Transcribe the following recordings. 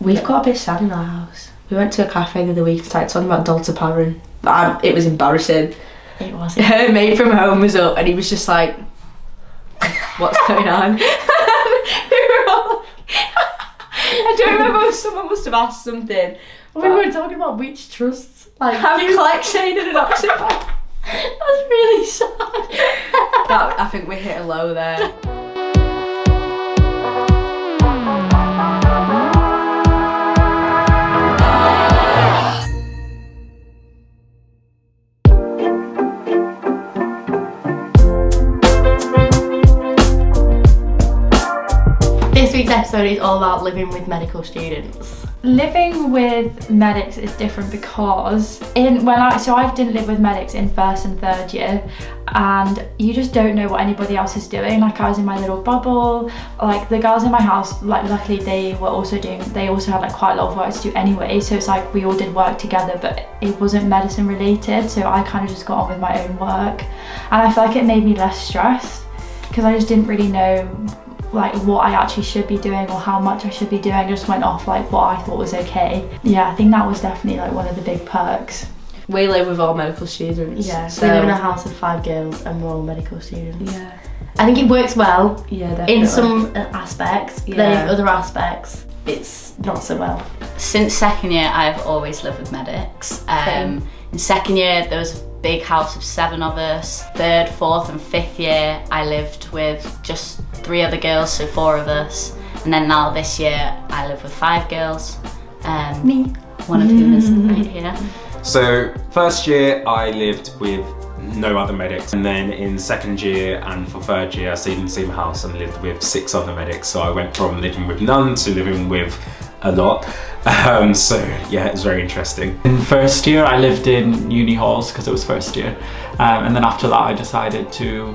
We've got a bit sad in our house. We went to a cafe the other week and started talking about Delta-Parin. It was embarrassing. It was. Her mate from home was up and he was just like, what's going on? I don't remember, someone must have asked something. We were talking about which trusts. Like, having Clexane and an oxypod. That's really sad. I think we hit a low there. This week's episode is all about living with medical students. Living with medics is different because I didn't live with medics in first and third year, and you just don't know what anybody else is doing. Like, I was in my little bubble. Like, the girls in my house, like, luckily they also had like quite a lot of work to do anyway, so it's like we all did work together, but it wasn't medicine related, so I kind of just got on with my own work, and I feel like it made me less stressed because I just didn't really know like what I actually should be doing or how much I should be doing. I just went off like what I thought was okay. Yeah, I think that was definitely like one of the big perks. We live with all medical students. Yeah, so we live in a house of 5 girls and we're all medical students. Yeah. I think it works well. Yeah, definitely. In some aspects, but then in other aspects, it's not so well. Since second year, I've always lived with medics. In second year, there was a big house of 7 of us. Third, fourth and fifth year, I lived with just 3 other girls, so 4 of us. And then now this year, I live with 5 girls. Me. One of whom is right here. So first year, I lived with no other medics. And then in second year and for third year, I stayed in the same house and lived with 6 other medics. So I went from living with none to living with a lot. So yeah, it was very interesting. In first year, I lived in uni halls because it was first year. And then after that, I decided to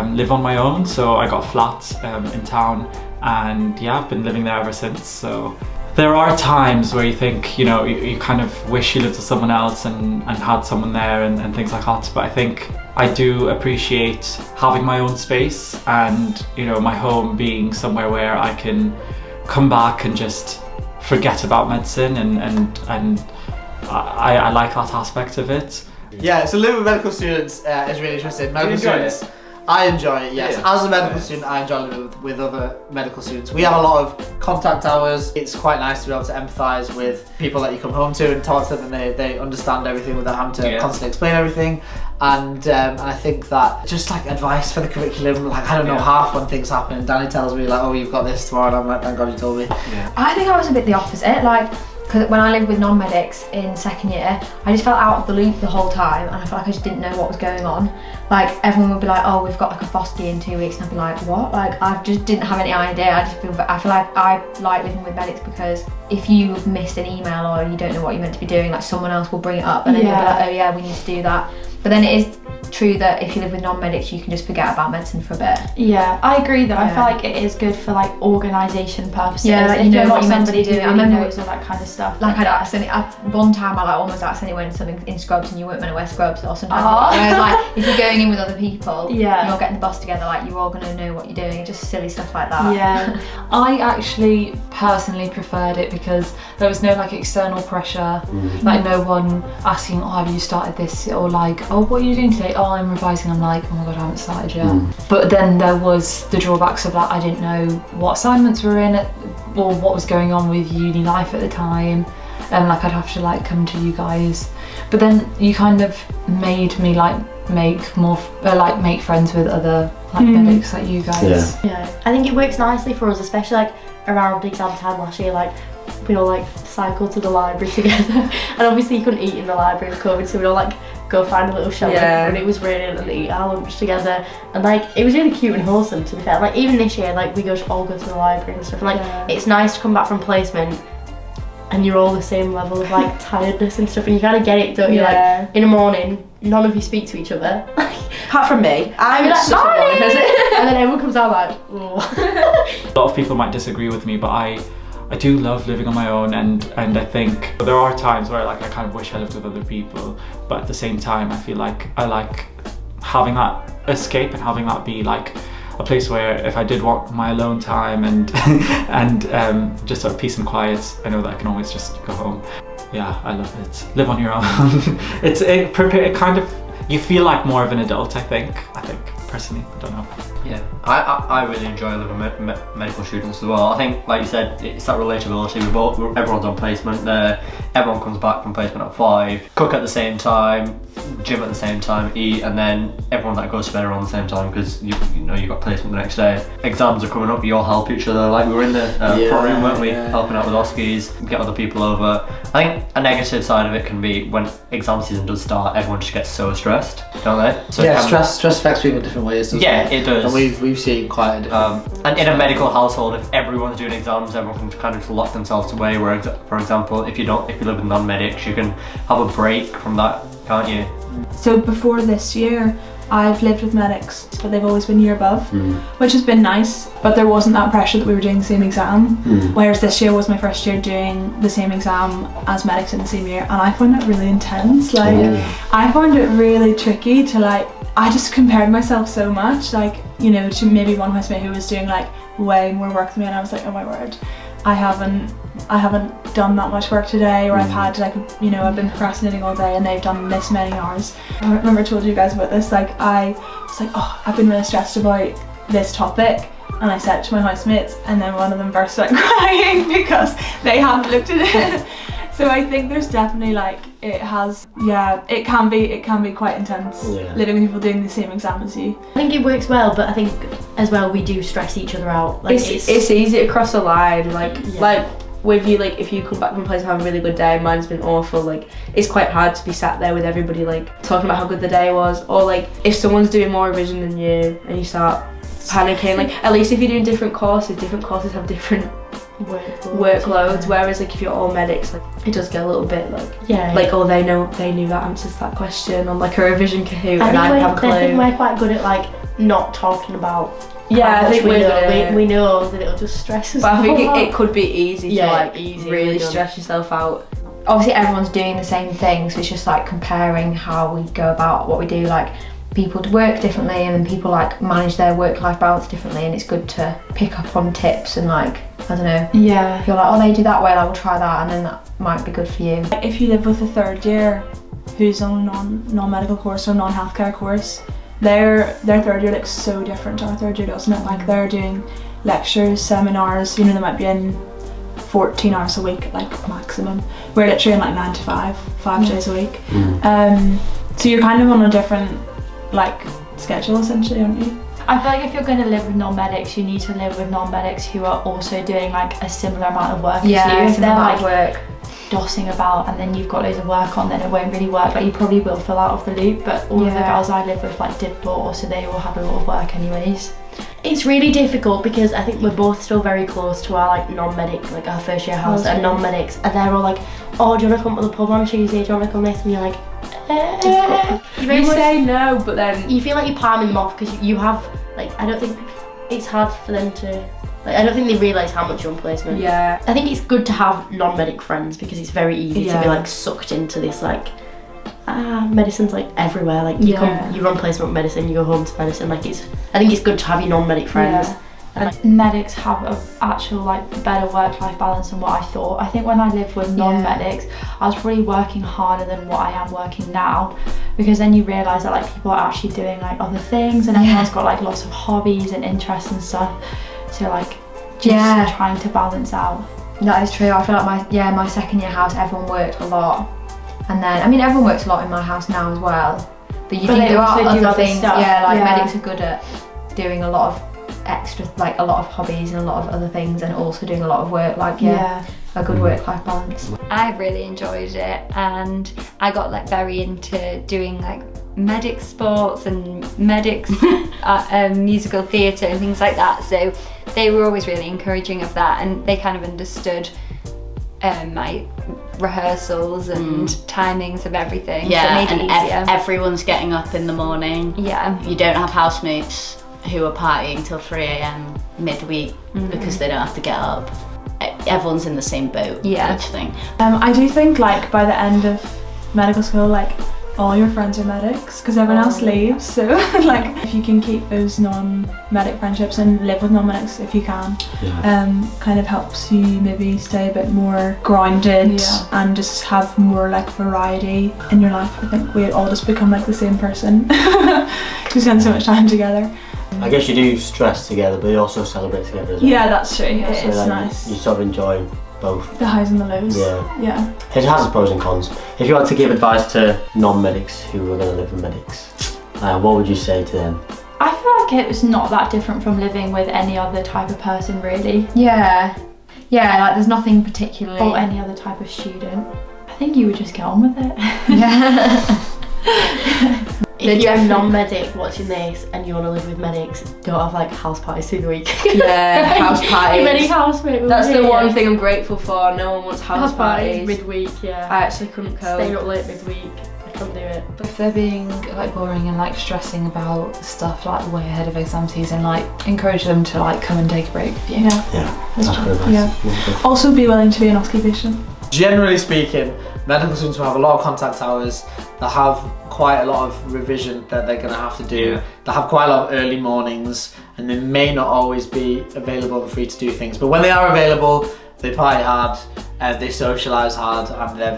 live on my own. So I got a flat in town, and yeah, I've been living there ever since. So there are times where you think, you know, you kind of wish you lived with someone else and had someone there and things like that. But I think I do appreciate having my own space and, you know, my home being somewhere where I can come back and just forget about medicine, and I like that aspect of it. Yeah, so living with medical students is really interesting. Medical students, I enjoy it, yes. Yeah. As a medical student, I enjoy living with other medical students. We have a lot of contact hours. It's quite nice to be able to empathise with people that you come home to and talk to them, and they understand everything without having to constantly explain everything. And I think that just like advice for the curriculum, like I don't know, half when things happen and Danny tells me like, oh, you've got this tomorrow, and I'm like, thank God you told me. Yeah. I think I was a bit the opposite, like, because when I lived with non-medics in second year, I just felt out of the loop the whole time, and I felt like I just didn't know what was going on. Like, everyone would be like, oh, we've got like a FOSCE in 2 weeks, and I'd be like, what? Like, I just didn't have any idea. I feel like I like living with medics because if you've missed an email or you don't know what you're meant to be doing, like someone else will bring it up, and then you'll be like, oh yeah, we need to do that. But then it is true that if you live with non-medics, you can just forget about medicine for a bit. Yeah, I agree though. I feel like it is good for like organisation purposes. Yeah, like if you know what you're you're meant to be doing. I remember knows all that kind of stuff. Like one time I like almost accidentally went something in scrubs and you weren't meant to wear scrubs, or sometimes whereas like if you're going in with other people, you're getting the bus together, like you're all gonna know what you're doing, just silly stuff like that. Yeah. I actually personally preferred it because there was no like external pressure, like no one asking, oh, have you started this, or like, oh, what are you doing today? Oh, I'm revising. I'm like, oh my god, I haven't started yet. But then there was the drawbacks of that. I didn't know what assignments were in it or what was going on with uni life at the time, and like I'd have to like come to you guys. But then you kind of made me like make friends with other like medics like you guys. Yeah, I think it works nicely for us, especially like around exam time last year. Like we all like cycled to the library together, and obviously you couldn't eat in the library with COVID, so we'd all like go find a little shelter, and it was really lovely to eat our lunch together, and like it was really cute and wholesome, to be fair. Like even this year, like we all go to the library and stuff, and like it's nice to come back from placement and you're all the same level of like tiredness and stuff, and you kind of get it, don't you? Like in the morning, none of you speak to each other. Apart from me, I'm like, such a morning person. And then everyone comes out like, oh. A lot of people might disagree with me, but I do love living on my own, and I think there are times where like I kind of wish I lived with other people, but at the same time I feel like I like having that escape and having that be like a place where if I did want my alone time and and just sort of peace and quiet, I know that I can always just go home. Yeah, I love it. Live on your own. It kind of, you feel like more of an adult, I think personally, I don't know. Yeah, I really enjoy living with medical students as well. I think, like you said, it's that relatability. Everyone's on placement there. Everyone comes back from placement at 5, cook at the same time, gym at the same time, eat, and then everyone that goes to bed around the same time because you know you've got placement the next day. Exams are coming up. You all help each other. Like we were in the front room, weren't we? Helping out with Oskies, get other people over. I think a negative side of it can be when exam season does start, everyone just gets so stressed, don't they? So yeah, stress affects people in different ways. Yeah, it does. And we've seen quite a different. And in a medical household, if everyone's doing exams, everyone can kind of lock themselves away. Where, for example, if you live with non-medics, you can have a break from that, can't you? So before this year, I've lived with medics, but they've always been year above, which has been nice, but there wasn't that pressure that we were doing the same exam. Whereas this year was my first year doing the same exam as medics in the same year, and I found it really intense. Like, I found it really tricky to I just compared myself so much, you know, to maybe one housemate who was doing way more work than me, and I was like, oh my word, I haven't done that much work today, or I've had you know, I've been procrastinating all day and they've done this many hours. I remember I told you guys about this, I was like, oh, I've been really stressed about this topic, and I said it to my housemates, and then one of them burst out crying because they hadn't looked at it. So I think there's definitely it can be quite intense living with people doing the same exam as you. I think it works well, but I think as well we do stress each other out. It's easy to cross the line, with you, if you come back from place and have a really good day, mine's been awful, it's quite hard to be sat there with everybody talking about how good the day was, or if someone's doing more revision than you and you start panicking, at least if you're doing different courses have different workloads, whereas if you're all medics, it does get a little bit oh, they knew that answer to that question on a revision Kahoot, and I don't have a clue. I think we're quite good at not talking about I think we know that it'll just stress us out. But I think out. it could be easy to really stress yourself out. Obviously everyone's doing the same thing, so it's just comparing how we go about what we do. People work differently, and then people manage their work-life balance differently, and it's good to pick up on tips and I don't know. Yeah. If you're oh, they do that well, I will try that, and then that might be good for you. If you live with a third year who's on a non-medical course or non-healthcare course, their third year looks so different to our third year, doesn't it? They're doing lectures, seminars, you know, they might be in 14 hours a week maximum. We're literally in 9 to 5 days a week. So you're kind of on a different schedule essentially, aren't you? I feel if you're going to live with non-medics, you need to live with non-medics who are also doing a similar amount of work as you. If they're work dossing about and then you've got loads of work on, then it won't really work. You probably will fill out of the loop, but all of the girls I live with did law, so they all have a lot of work anyways. It's really difficult because I think we're both still very close to our non-medic, our first year house and non-medics, and they're all oh, do you want to come to the pub on Tuesday, do you want to come this? And you're you say no, but then you feel you're palming them off because you have I don't think it's hard for them to I don't think they realise how much you're on placement. Yeah. I think it's good to have non-medic friends because it's very easy to be sucked into this medicine's everywhere. You run placement with medicine, you go home to medicine. I think it's good to have your non-medic friends. Yeah. And medics have a actual better work-life balance than what I thought. I think when I lived with non-medics, I was probably working harder than what I am working now, because then you realise that people are actually doing other things, and everyone's got lots of hobbies and interests and stuff. So just trying to balance out. That is true. I feel my second year house, everyone worked a lot, and then everyone works a lot in my house now as well. But you do other things. Stuff. Medics are good at doing a lot of extra, a lot of hobbies and a lot of other things, and also doing a lot of work. A good work-life balance. I've really enjoyed it, and I got very into doing medic sports and medics musical theatre and things like that, so they were always really encouraging of that, and they kind of understood my rehearsals and timings of everything, so it made it easier. Everyone's getting up in the morning. You don't have housemates who are partying till 3 a.m. midweek because they don't have to get up. Everyone's in the same boat. Each thing. I do think by the end of medical school, all your friends are medics because everyone else leaves. So like if you can keep those non-medic friendships and live with non-medics if you can, kind of helps you maybe stay a bit more grounded and just have more like variety in your life. I think we all just become like the same person. We spend so much time together. I guess you do stress together, but you also celebrate together as well. Yeah, that's true. It's like nice. You sort of enjoy both. The highs and the lows. Yeah. It has its pros and cons. If you had to give advice to non-medics who were going to live with medics, what would you say to them? I feel like it's not that different from living with any other type of person, really. Yeah, like there's nothing particularly. Or any other type of student. I think you would just get on with it. If you're a non-medic watching this and you want to live with medics, don't have like house parties through the week. House parties. Medic housemate. That's the one thing I'm grateful for. No one wants house parties. Midweek, I actually couldn't cope. Staying up late midweek. I couldn't do it. But if they're being like boring and like stressing about stuff like way ahead of exam season, like encourage them to like come and take a break with you. That's good advice. Also be willing to be an OSCE patient. Generally speaking, medical students will have a lot of contact hours. They'll have quite a lot of revision that they're going to have to do. They'll have quite a lot of early mornings, and they may not always be available and free to do things. But when they are available, they party hard, they socialise hard, and they're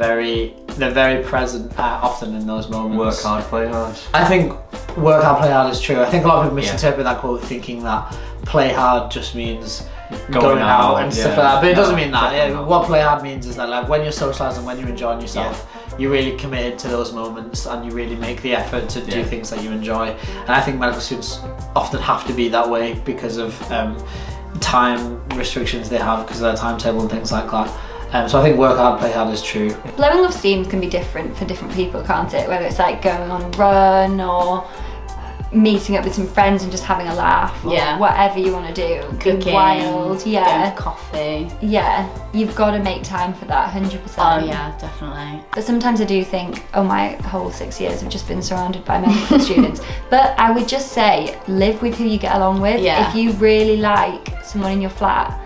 very present often in those moments. Work hard, play hard. I think work hard, play hard is true. I think a lot of people misinterpret that quote, thinking that play hard just means going out and stuff like that, but it doesn't mean that. What play hard means is that like when you're socialising, when you're enjoying yourself, you're really committed to those moments and you really make the effort to do things that you enjoy. And I think medical students often have to be that way because of time restrictions they have because of their timetable and things like that. So I think work hard, play hard is true. Blowing off steam can be different for different people, can't it? Whether it's like going on a run or meeting up with some friends and just having a laugh, or whatever you want to do. Cooking, wild, coffee. You've got to make time for that, 100%. Oh yeah, definitely. But sometimes I do think, oh, my whole 6 years have just been surrounded by medical students. But I would just say, live with who you get along with. If you really like someone in your flat,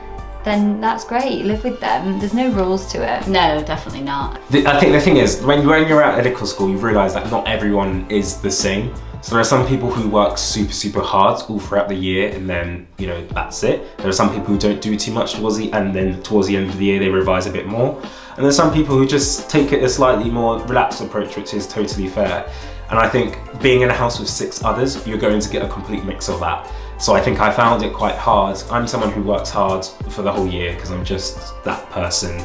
then that's great, live with them. There's no rules to it. No, definitely not. I think the thing is, when you're at medical school, you realise that not everyone is the same. So there are some people who work super hard all throughout the year and then, you know, that's it. There are some people who don't do too much towards the end of the year they revise a bit more. And there's some people who just take it a slightly more relaxed approach, which is totally fair. And I think being in a house with 6 others, you're going to get a complete mix of that. So I think I found it quite hard. I'm someone who works hard for the whole year because I'm just that person.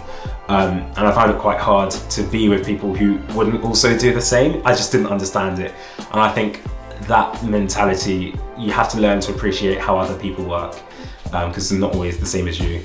And I found it quite hard to be with people who wouldn't also do the same. I just didn't understand it. And I think that mentality, you have to learn to appreciate how other people work because they're not always the same as you.